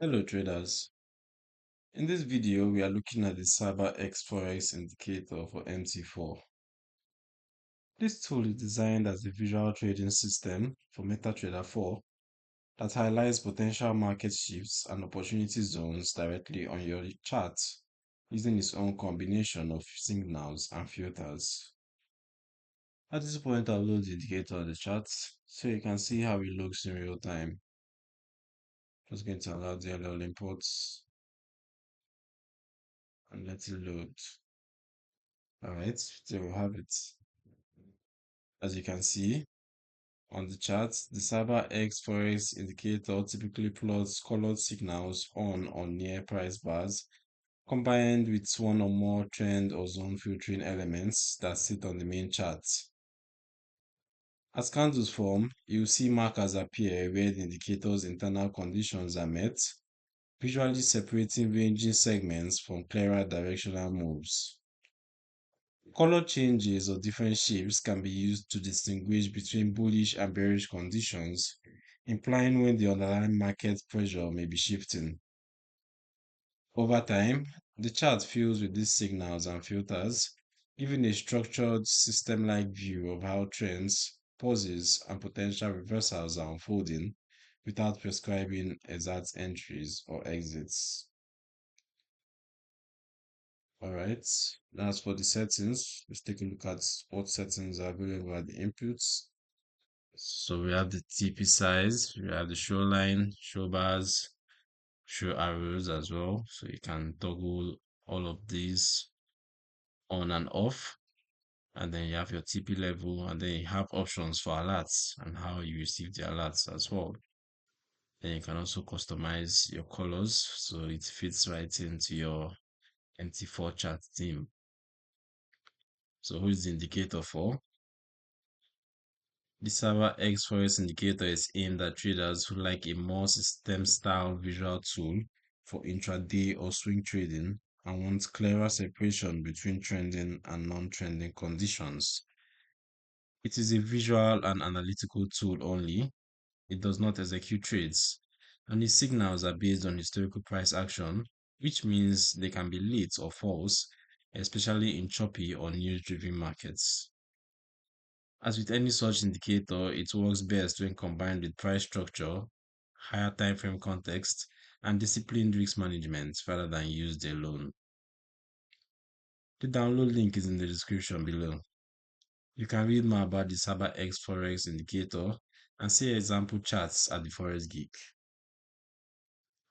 Hello traders. In this video, we are looking at the SabaX Forex Indicator for MT4. This tool is designed as a visual trading system for MetaTrader 4 that highlights potential market shifts and opportunity zones directly on your chart using its own combination of signals and filters. At this point, I'll load the indicator on the chart so you can see how it looks in real time. Just going to allow the LL imports and let it load. Alright, there we have it. As you can see on the chart, the SabaX Forex Indicator typically plots colored signals on or near price bars, combined with one or more trend or zone filtering elements that sit on the main chart. As candles form, you'll see markers appear where the indicator's internal conditions are met, visually separating ranging segments from clearer directional moves. Color changes or different shapes can be used to distinguish between bullish and bearish conditions, implying when the underlying market pressure may be shifting. Over time, the chart fills with these signals and filters, giving a structured, system-like view of how trends, pauses, and potential reversals are unfolding without prescribing exact entries or exits. All right, that's for the settings. Let's take a look at what settings are available at the inputs. So we have the TP size, we have the show line, show bars, show arrows as well. So you can toggle all of these on and off. And then you have your TP level, and then you have options for alerts and how you receive the alerts as well. Then you can also customize your colors so it fits right into your MT4 chart theme. So who is the indicator for? The SabaX Forex Indicator is aimed at traders who like a more system-style visual tool for intraday or swing trading and want clearer separation between trending and non-trending conditions. It is a visual and analytical tool only. It does not execute trades, and its signals are based on historical price action, which means they can be late or false, especially in choppy or news-driven markets. As with any such indicator, it works best when combined with price structure, higher time frame context, and disciplined risk management rather than used alone. The download link is in the description below. You can read more about the SabaX Forex Indicator and see example charts at the Forex Geek.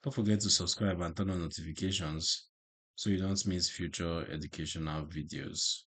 Don't forget to subscribe and turn on notifications so you don't miss future educational videos.